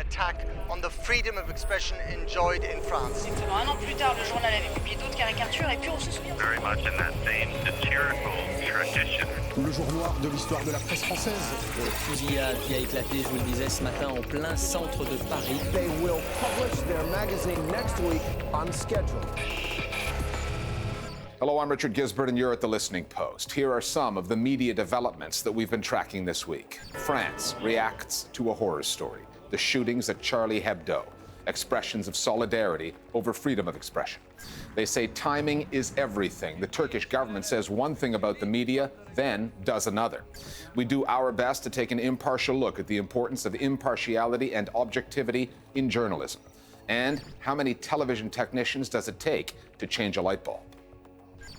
attack on the freedom of expression enjoyed in France. Exactement. Un an plus tard, le journal avait publié d'autres caricatures et puis on se souvient. Very much in that same satirical tradition. Le jour noir de l'histoire de la presse française. Le fusillade qui a éclaté, je vous le disais ce matin, en plein centre de Paris. They will publish their magazine next week on schedule. Hello, I'm Richard Gisbert, and you're at The Listening Post. Here are some of the media developments that we've been tracking this week. France reacts to a horror story. The shootings at Charlie Hebdo. Expressions of solidarity over freedom of expression. They say timing is everything. The Turkish government says one thing about the media, then does another. We do our best to take an impartial look at the importance of impartiality and objectivity in journalism. And how many television technicians does it take to change a light bulb?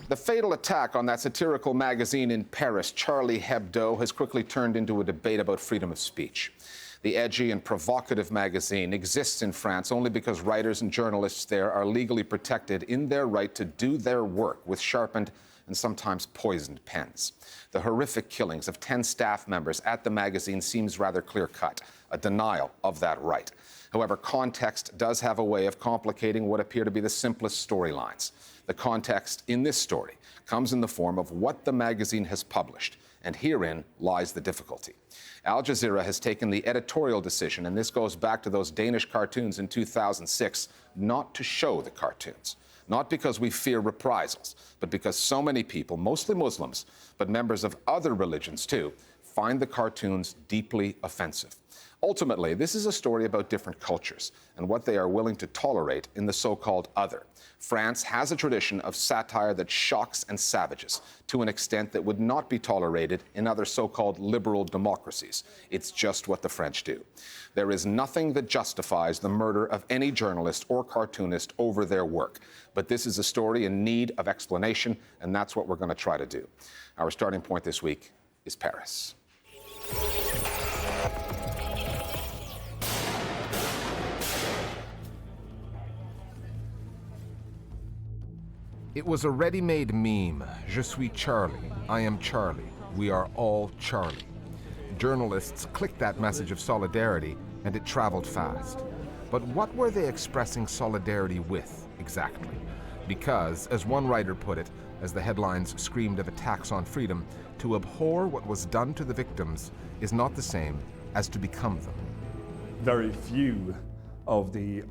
The fatal attack on that satirical magazine in Paris, Charlie Hebdo, has quickly turned into a debate about freedom of speech. The edgy and provocative magazine exists in France only because writers and journalists there are legally protected in their right to do their work with sharpened and sometimes poisoned pens. The horrific killings of 10 staff members at the magazine seems rather clear-cut, a denial of that right. However, context does have a way of complicating what appear to be the simplest storylines. The context in this story comes in the form of what the magazine has published, and herein lies the difficulty. Al Jazeera has taken the editorial decision, and this goes back to those Danish cartoons in 2006, not to show the cartoons. Not because we fear reprisals, but because so many people, mostly Muslims, but members of other religions too, find the cartoons deeply offensive. Ultimately, this is a story about different cultures and what they are willing to tolerate in the so-called other. France has a tradition of satire that shocks and savages to an extent that would not be tolerated in other so-called liberal democracies. It's just what the French do. There is nothing that justifies the murder of any journalist or cartoonist over their work. But this is a story in need of explanation, and that's what we're going to try to do. Our starting point this week is Paris. It was a ready-made meme. Je suis Charlie. I am Charlie. We are all Charlie. Journalists clicked that message of solidarity, and it traveled fast. But what were they expressing solidarity with, exactly? Because, as one writer put it, as the headlines screamed of attacks on freedom, to abhor what was done to the victims is not the same as to become them. Very few of the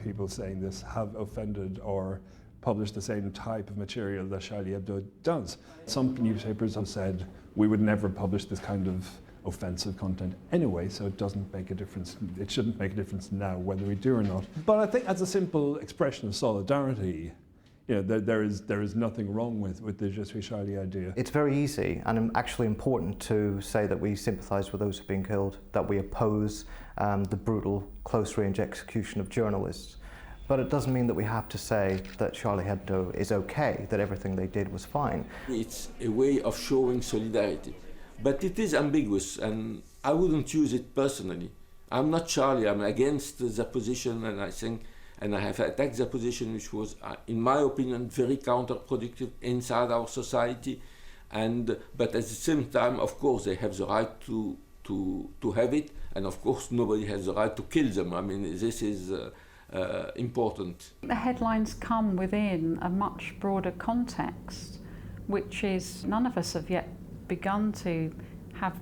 people saying this have offended or published the same type of material that Charlie Hebdo does. Some newspapers have said, we would never publish this kind of offensive content anyway, so it doesn't make a difference. It shouldn't make a difference now whether we do or not. But I think as a simple expression of solidarity, you know, there is nothing wrong with the Je suis Charlie idea. It's very easy and actually important to say that we sympathise with those who've been killed, that we oppose the brutal close-range execution of journalists. But it doesn't mean that we have to say that Charlie Hebdo is okay, that everything they did was fine. It's a way of showing solidarity. But it is ambiguous, and I wouldn't use it personally. I'm not Charlie, I'm against the position, and I think, and I have attacked the position which was, in my opinion, very counterproductive inside our society. But at the same time, of course, they have the right to have it, and of course, nobody has the right to kill them. I mean, this is important. The headlines come within a much broader context, which is none of us have yet begun to have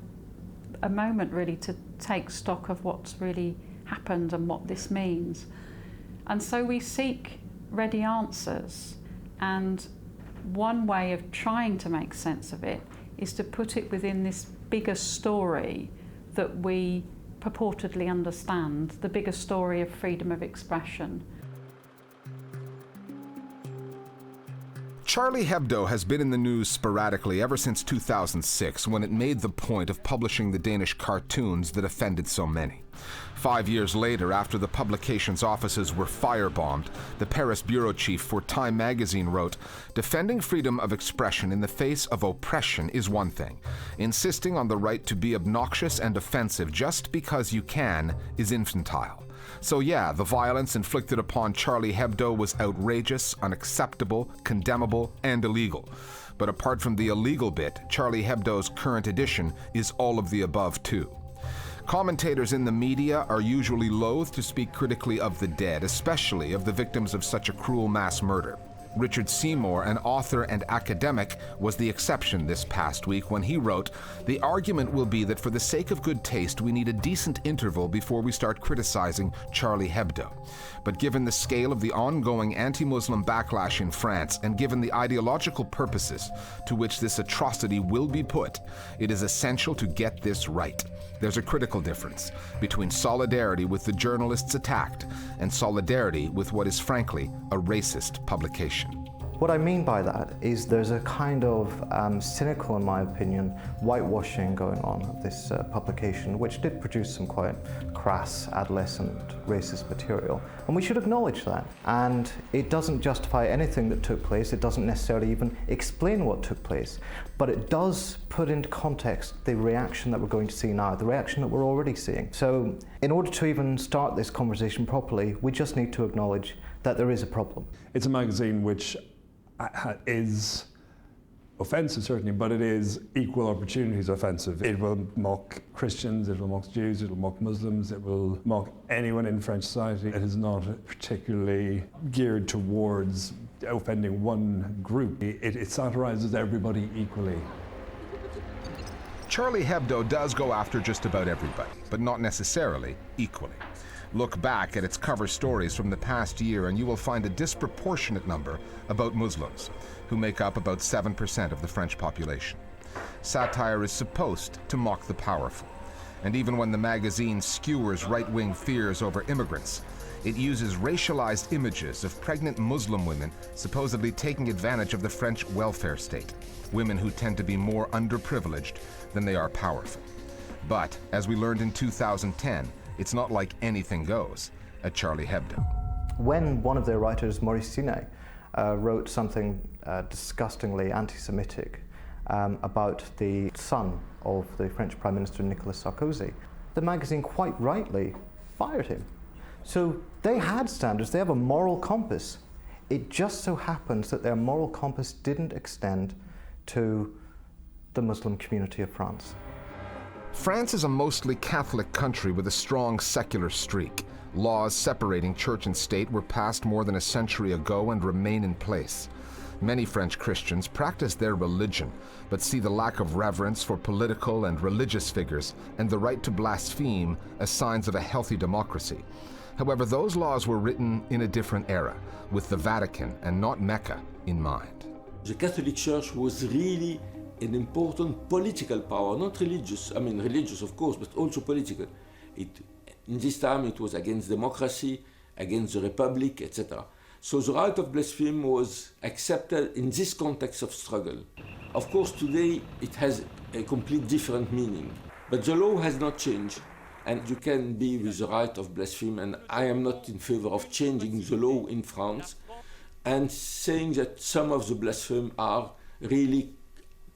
a moment really to take stock of what's really happened and what this means. And so we seek ready answers, and one way of trying to make sense of it is to put it within this bigger story that we purportedly understand, the bigger story of freedom of expression. Charlie Hebdo has been in the news sporadically ever since 2006, when it made the point of publishing the Danish cartoons that offended so many. 5 years later, after the publication's offices were firebombed, the Paris bureau chief for Time magazine wrote, "Defending freedom of expression in the face of oppression is one thing. Insisting on the right to be obnoxious and offensive just because you can is infantile." So yeah, the violence inflicted upon Charlie Hebdo was outrageous, unacceptable, condemnable, and illegal. But apart from the illegal bit, Charlie Hebdo's current edition is all of the above too. Commentators in the media are usually loath to speak critically of the dead, especially of the victims of such a cruel mass murder. Richard Seymour, an author and academic, was the exception this past week when he wrote, "The argument will be that for the sake of good taste, we need a decent interval before we start criticizing Charlie Hebdo. But given the scale of the ongoing anti-Muslim backlash in France, and given the ideological purposes to which this atrocity will be put, it is essential to get this right. There's a critical difference between solidarity with the journalists attacked and solidarity with what is frankly a racist publication." What I mean by that is there's a kind of cynical, in my opinion, whitewashing going on of this publication, which did produce some quite crass, adolescent, racist material. And we should acknowledge that. And it doesn't justify anything that took place. It doesn't necessarily even explain what took place. But it does put into context the reaction that we're going to see now, the reaction that we're already seeing. So in order to even start this conversation properly, we just need to acknowledge that there is a problem. It's a magazine which is offensive, certainly, but it is equal opportunities offensive. It will mock Christians, it will mock Jews, it will mock Muslims, it will mock anyone in French society. It is not particularly geared towards offending one group. It satirizes everybody equally. Charlie Hebdo does go after just about everybody, but not necessarily equally. Look back at its cover stories from the past year and you will find a disproportionate number about Muslims, who make up about 7% of the French population. Satire is supposed to mock the powerful, and even when the magazine skewers right-wing fears over immigrants, it uses racialized images of pregnant Muslim women supposedly taking advantage of the French welfare state, women who tend to be more underprivileged than they are powerful. But, as we learned in 2010, it's not like anything goes at Charlie Hebdo. When one of their writers, Maurice Sinet, wrote something disgustingly anti-Semitic about the son of the French Prime Minister Nicolas Sarkozy, the magazine quite rightly fired him. So they had standards, they have a moral compass. It just so happens that their moral compass didn't extend to the Muslim community of France. France is a mostly Catholic country with a strong secular streak. Laws separating church and state were passed more than a century ago and remain in place. Many French Christians practice their religion, but see the lack of reverence for political and religious figures and the right to blaspheme as signs of a healthy democracy. However, those laws were written in a different era, with the Vatican and not Mecca in mind. The Catholic Church was really an important political power, not religious. I mean, religious, of course, but also political. In this time, it was against democracy, against the Republic, etc. So the right of blasphemy was accepted in this context of struggle. Of course, today, it has a complete different meaning. But the law has not changed, and you can be with the right of blasphemy, and I am not in favor of changing the law in France and saying that some of the blasphemy are really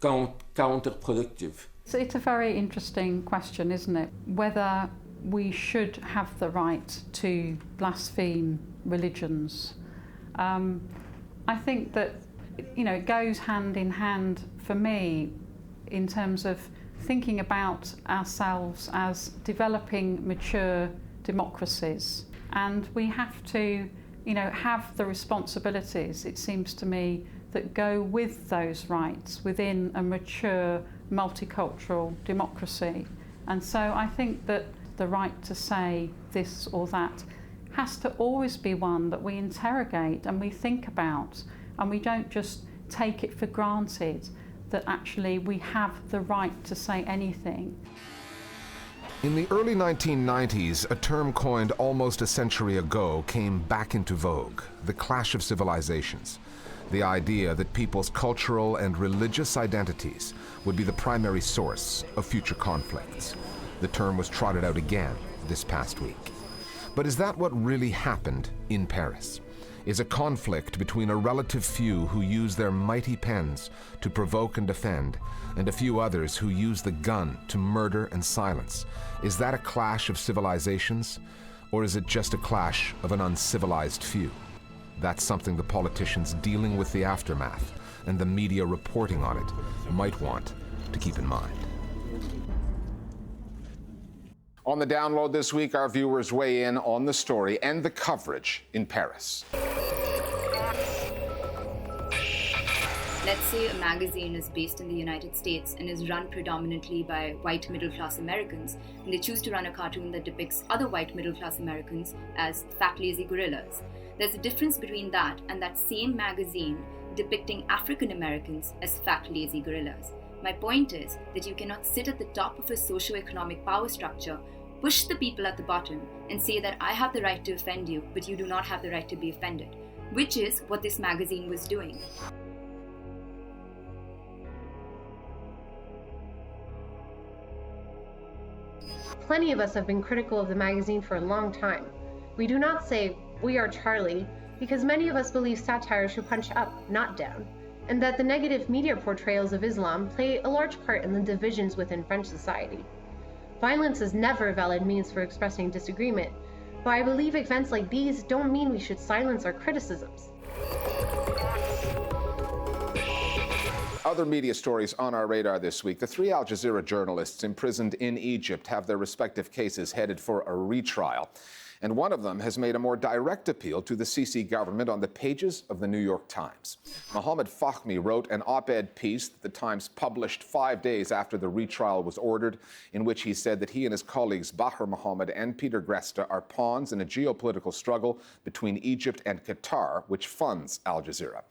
counterproductive. So it's a very interesting question, isn't it? Whether we should have the right to blaspheme religions. I think that, it goes hand in hand for me in terms of thinking about ourselves as developing mature democracies. And we have to, have the responsibilities, it seems to me, that go with those rights within a mature multicultural democracy. And so I think that the right to say this or that has to always be one that we interrogate and we think about, and we don't just take it for granted that actually we have the right to say anything. In the early 1990s, a term coined almost a century ago came back into vogue: the clash of civilizations. The idea that people's cultural and religious identities would be the primary source of future conflicts. The term was trotted out again this past week. But is that what really happened in Paris? Is a conflict between a relative few who use their mighty pens to provoke and defend, and a few others who use the gun to murder and silence, is that a clash of civilizations? Or is it just a clash of an uncivilized few? That's something the politicians dealing with the aftermath and the media reporting on it might want to keep in mind. On the download this week, our viewers weigh in on the story and the coverage in Paris. Let's say a magazine is based in the United States and is run predominantly by white middle-class Americans, and they choose to run a cartoon that depicts other white middle-class Americans as fat, lazy gorillas. There's a difference between that and that same magazine depicting African Americans as fat, lazy gorillas. My point is that you cannot sit at the top of a socio-economic power structure, push the people at the bottom, and say that I have the right to offend you, but you do not have the right to be offended, which is what this magazine was doing. Plenty of us have been critical of the magazine for a long time. We do not say, "We are Charlie," because many of us believe satire should punch up, not down, and that the negative media portrayals of Islam play a large part in the divisions within French society. Violence is never a valid means for expressing disagreement, but I believe events like these don't mean we should silence our criticisms. Other media stories on our radar this week. The 3 Al Jazeera journalists imprisoned in Egypt have their respective cases headed for a retrial. And one of them has made a more direct appeal to the Sisi government on the pages of the New York Times. Mohammed Fahmy wrote an op-ed piece that the Times published 5 days after the retrial was ordered, in which he said that he and his colleagues Bahar Mohammed and Peter Gresta are pawns in a geopolitical struggle between Egypt and Qatar, which funds Al Jazeera.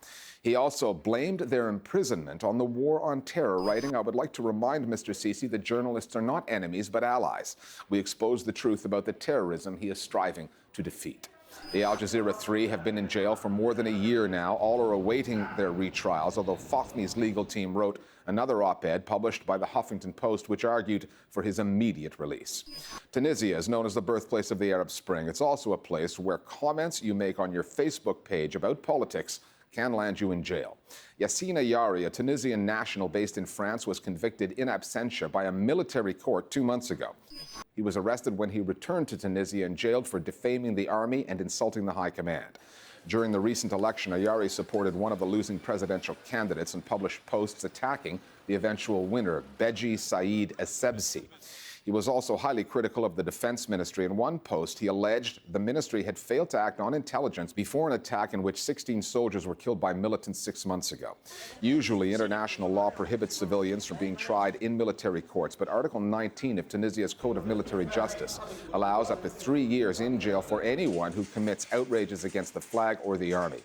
He also blamed their imprisonment on the war on terror, writing, "I would like to remind Mr. Sisi that journalists are not enemies but allies. We expose the truth about the terrorism he is striving to defeat." The Al Jazeera Three have been in jail for more than a year now. All are awaiting their retrials, although Fahmy's legal team wrote another op-ed published by the Huffington Post, which argued for his immediate release. Tunisia is known as the birthplace of the Arab Spring. It's also a place where comments you make on your Facebook page about politics can land you in jail. Yassine Yari, a Tunisian national based in France, was convicted in absentia by a military court 2 months ago. He was arrested when he returned to Tunisia and jailed for defaming the army and insulting the high command. During the recent election, Ayari supported one of the losing presidential candidates and published posts attacking the eventual winner, Beji Said Essebsi. He was also highly critical of the defense ministry. In one post, he alleged the ministry had failed to act on intelligence before an attack in which 16 soldiers were killed by militants 6 months ago. Usually, international law prohibits civilians from being tried in military courts, but Article 19 of Tunisia's Code of Military Justice allows up to 3 years in jail for anyone who commits outrages against the flag or the army.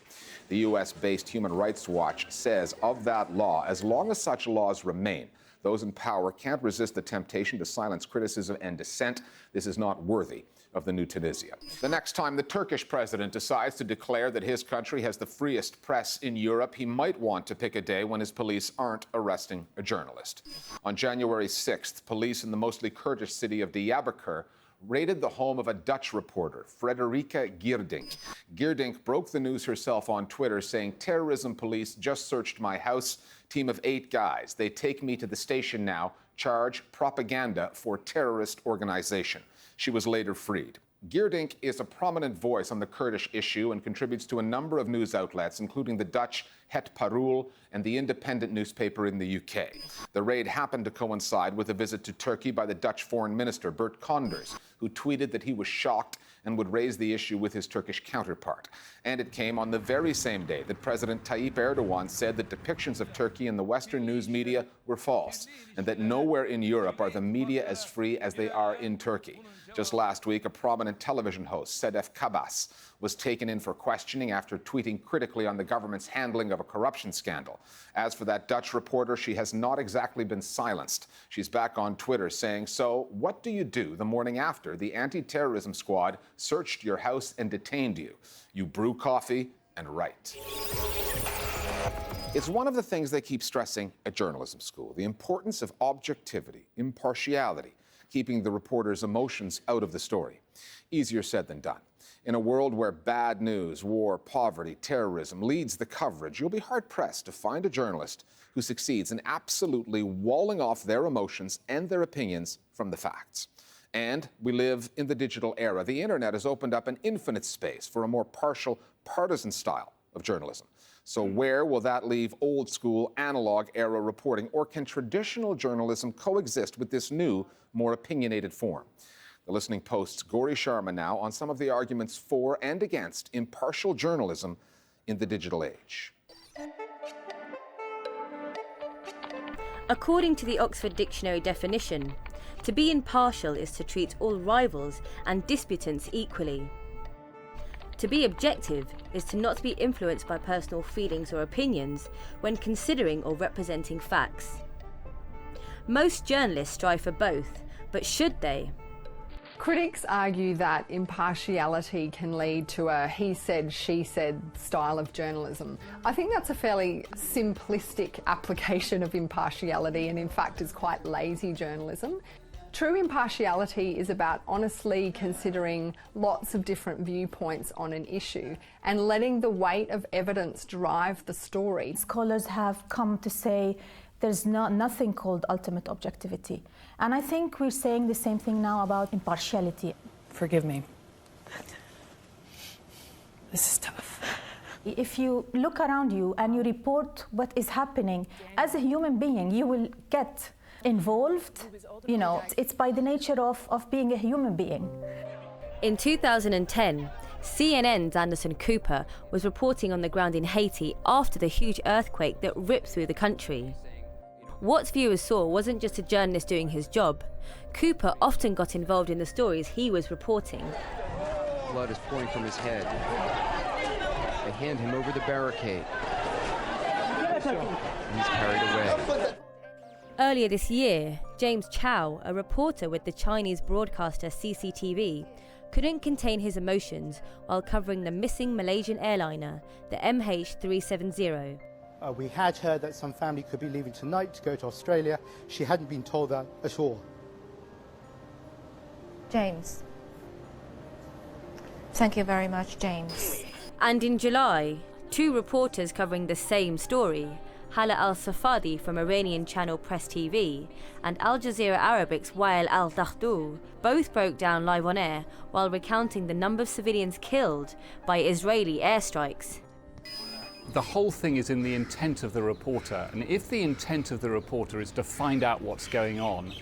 The U.S.-based Human Rights Watch says of that law, as long as such laws remain, those in power can't resist the temptation to silence criticism and dissent. This is not worthy of the new Tunisia. The next time the Turkish president decides to declare that his country has the freest press in Europe, he might want to pick a day when his police aren't arresting a journalist. On January 6th, police in the mostly Kurdish city of Diyarbakir raided the home of a Dutch reporter, Frederike Geerdink. Geerdink broke the news herself on Twitter, saying, "Terrorism police just searched my house. Team of 8 guys. They take me to the station now. Charge propaganda for terrorist organization." She was later freed. Geerdink is a prominent voice on the Kurdish issue and contributes to a number of news outlets, including the Dutch Het Parool and the Independent newspaper in the UK. The raid happened to coincide with a visit to Turkey by the Dutch Foreign Minister, Bert Koenders, who tweeted that he was shocked and would raise the issue with his Turkish counterpart. And it came on the very same day that President Tayyip Erdogan said that depictions of Turkey in the Western news media were false, and that nowhere in Europe are the media as free as they are in Turkey. Just last week, a prominent television host, Sedef Kabas, was taken in for questioning after tweeting critically on the government's handling of a corruption scandal. As for that Dutch reporter, she has not exactly been silenced. She's back on Twitter saying, "So what do you do the morning after the anti-terrorism squad searched your house and detained you? You brew coffee and write." It's one of the things they keep stressing at journalism school, the importance of objectivity, impartiality, keeping the reporter's emotions out of the story. Easier said than done. In a world where bad news, war, poverty, terrorism leads the coverage, you'll be hard-pressed to find a journalist who succeeds in absolutely walling off their emotions and their opinions from the facts. And we live in the digital era. The internet has opened up an infinite space for a more partial, partisan style of journalism. So where will that leave old-school, analog-era reporting? Or can traditional journalism coexist with this new, more opinionated form? The Listening Post's Gauri Sharma now on some of the arguments for and against impartial journalism in the digital age. According to the Oxford Dictionary definition, to be impartial is to treat all rivals and disputants equally. To be objective is to not be influenced by personal feelings or opinions when considering or representing facts. Most journalists strive for both, but should they? Critics argue that impartiality can lead to a he said, she said style of journalism. I think that's a fairly simplistic application of impartiality and in fact is quite lazy journalism. True impartiality is about honestly considering lots of different viewpoints on an issue and letting the weight of evidence drive the story. Scholars have come to say there's nothing called ultimate objectivity. And I think we're saying the same thing now about impartiality. Forgive me. This is tough. If you look around you and you report what is happening, as a human being, you will get involved. You know, it's by the nature of being a human being. In 2010, CNN's Anderson Cooper was reporting on the ground in Haiti after the huge earthquake that ripped through the country. What viewers saw wasn't just a journalist doing his job. Cooper often got involved in the stories he was reporting. Blood is pouring from his head. They hand him over the barricade. He's carried away. Earlier this year, James Chow, a reporter with the Chinese broadcaster CCTV, couldn't contain his emotions while covering the missing Malaysian airliner, the MH370. We had heard that some family could be leaving tonight to go to Australia. She hadn't been told that at all. James. Thank you very much, James. And in July, two reporters covering the same story, Hala Al-Safadi from Iranian channel Press TV and Al Jazeera Arabic's Wael Al-Dakhdour, both broke down live on air while recounting the number of civilians killed by Israeli airstrikes. The whole thing is in the intent of the reporter, and if the intent of the reporter is to find out what's going on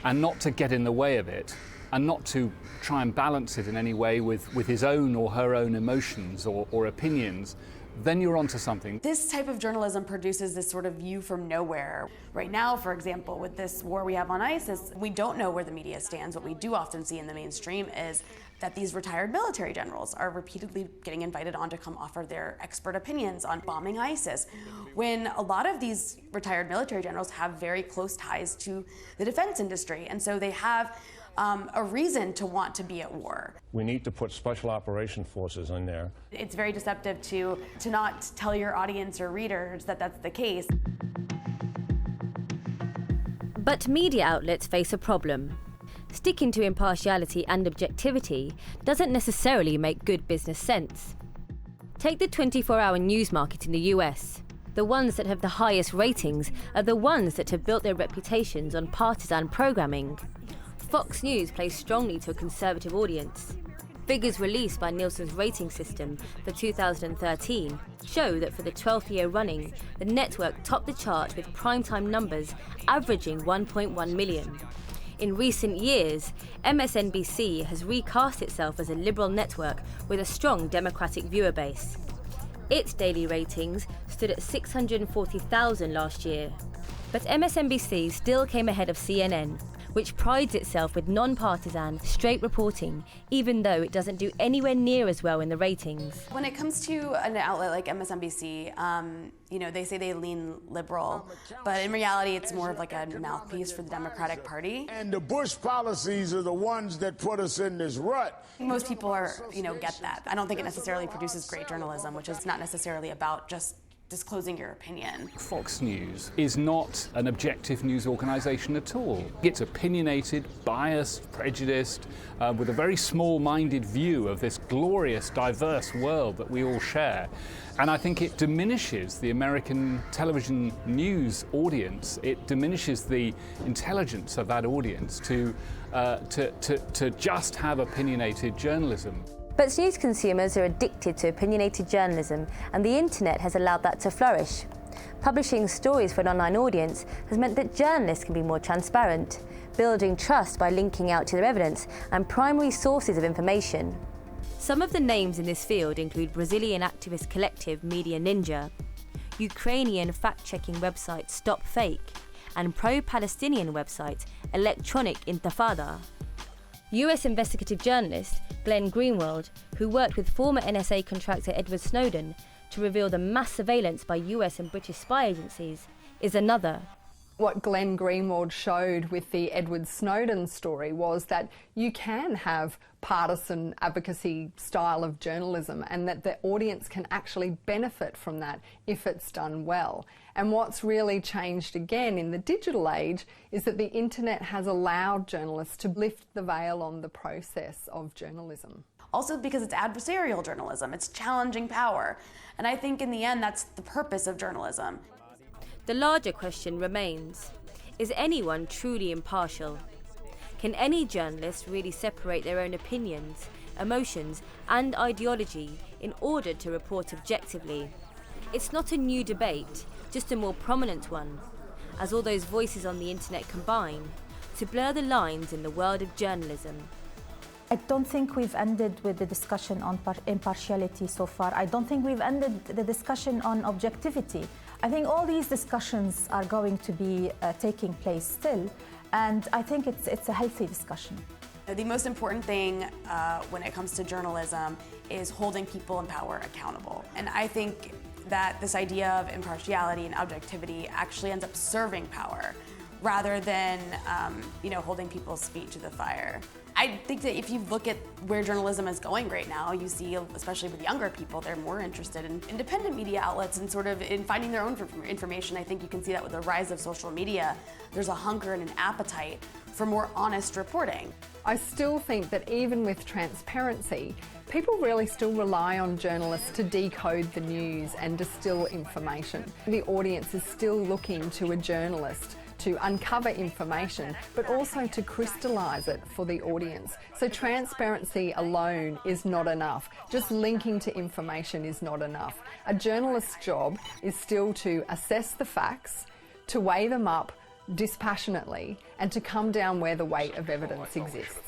and not to get in the way of it, and not to try and balance it in any way with his own or her own emotions or opinions, then you're onto something. This type of journalism produces this sort of view from nowhere. Right now, for example, with this war we have on ISIS, we don't know where the media stands. What we do often see in the mainstream is that these retired military generals are repeatedly getting invited on to come offer their expert opinions on bombing ISIS, when a lot of these retired military generals have very close ties to the defense industry, and so they have a reason to want to be at war. We need to put special operation forces in there. It's very deceptive to not tell your audience or readers that that's the case. But media outlets face a problem. Sticking to impartiality and objectivity doesn't necessarily make good business sense. Take the 24-hour news market in the US. The ones that have the highest ratings are the ones that have built their reputations on partisan programming. Fox News plays strongly to a conservative audience. Figures released by Nielsen's rating system for 2013 show that for the 12th year running, the network topped the chart with primetime numbers averaging 1.1 million. In recent years, MSNBC has recast itself as a liberal network with a strong Democratic viewer base. Its daily ratings stood at 640,000 last year. But MSNBC still came ahead of CNN, which prides itself with non-partisan, straight reporting, even though it doesn't do anywhere near as well in the ratings. When it comes to an outlet like MSNBC, they say they lean liberal, but in reality it's more of like a mouthpiece for the Democratic Party. And the Bush policies are the ones that put us in this rut. Most people get that. I don't think it necessarily produces great journalism, which is not necessarily about just disclosing your opinion. Fox News is not an objective news organisation at all. It's opinionated, biased, prejudiced, with a very small-minded view of this glorious, diverse world that we all share. And I think it diminishes the American television news audience. It diminishes the intelligence of that audience to just have opinionated journalism. But news consumers are addicted to opinionated journalism, and the internet has allowed that to flourish. Publishing stories for an online audience has meant that journalists can be more transparent, building trust by linking out to their evidence and primary sources of information. Some of the names in this field include Brazilian activist collective Media Ninja, Ukrainian fact-checking website Stop Fake, and pro-Palestinian website Electronic Intifada. US investigative journalist Glenn Greenwald, who worked with former NSA contractor Edward Snowden to reveal the mass surveillance by US and British spy agencies, is another. What Glenn Greenwald showed with the Edward Snowden story was that you can have partisan advocacy style of journalism and that the audience can actually benefit from that if it's done well. And what's really changed again in the digital age is that the internet has allowed journalists to lift the veil on the process of journalism. Also because it's adversarial journalism, it's challenging power. And I think in the end that's the purpose of journalism. The larger question remains, is anyone truly impartial? Can any journalist really separate their own opinions, emotions and ideology in order to report objectively? It's not a new debate, just a more prominent one, as all those voices on the internet combine to blur the lines in the world of journalism. I don't think we've ended with the discussion on impartiality so far. I don't think we've ended the discussion on objectivity. I think all these discussions are going to be taking place still, and I think it's a healthy discussion. The most important thing when it comes to journalism is holding people in power accountable. And I think that this idea of impartiality and objectivity actually ends up serving power rather than holding people's feet to the fire. I think that if you look at where journalism is going right now, you see, especially with younger people, they're more interested in independent media outlets and sort of in finding their own information. I think you can see that with the rise of social media. There's a hunger and an appetite for more honest reporting. I still think that even with transparency, people really still rely on journalists to decode the news and distill information. The audience is still looking to a journalist to uncover information, but also to crystallise it for the audience. So transparency alone is not enough. Just linking to information is not enough. A journalist's job is still to assess the facts, to weigh them up dispassionately, and to come down where the weight of evidence exists.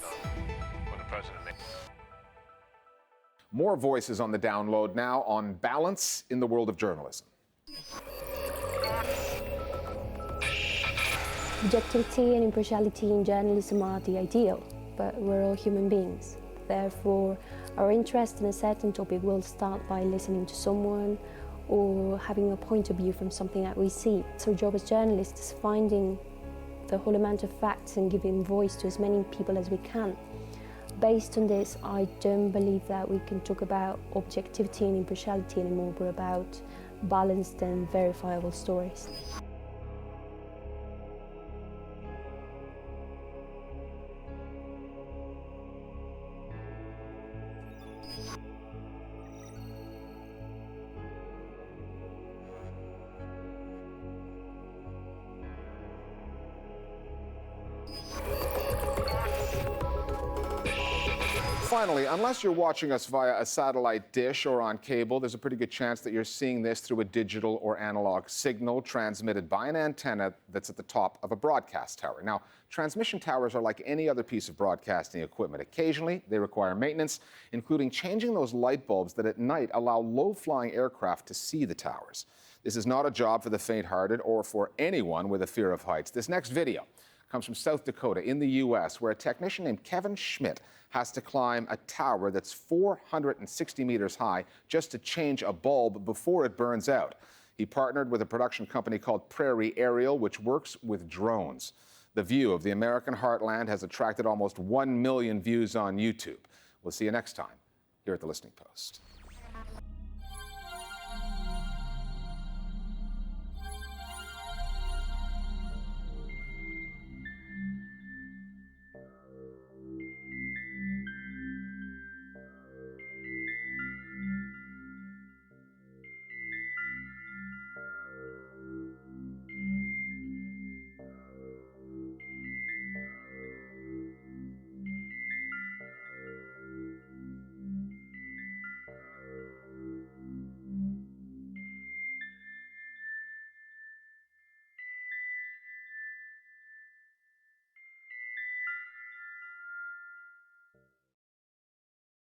More voices on the download now on balance in the world of journalism. Objectivity and impartiality in journalism are the ideal, but we're all human beings. Therefore, our interest in a certain topic will start by listening to someone or having a point of view from something that we see. So our job as journalists is finding the whole amount of facts and giving voice to as many people as we can. Based on this, I don't believe that we can talk about objectivity and impartiality anymore, but about balanced and verifiable stories. Finally, unless you're watching us via a satellite dish or on cable, there's a pretty good chance that you're seeing this through a digital or analog signal transmitted by an antenna that's at the top of a broadcast tower. Now, transmission towers are like any other piece of broadcasting equipment. Occasionally, they require maintenance, including changing those light bulbs that at night allow low-flying aircraft to see the towers. This is not a job for the faint-hearted or for anyone with a fear of heights. This next video comes from South Dakota in the U.S., where a technician named Kevin Schmidt has to climb a tower that's 460 meters high just to change a bulb before it burns out. He partnered with a production company called Prairie Aerial, which works with drones. The view of the American heartland has attracted almost 1 million views on YouTube. We'll see you next time here at The Listening Post.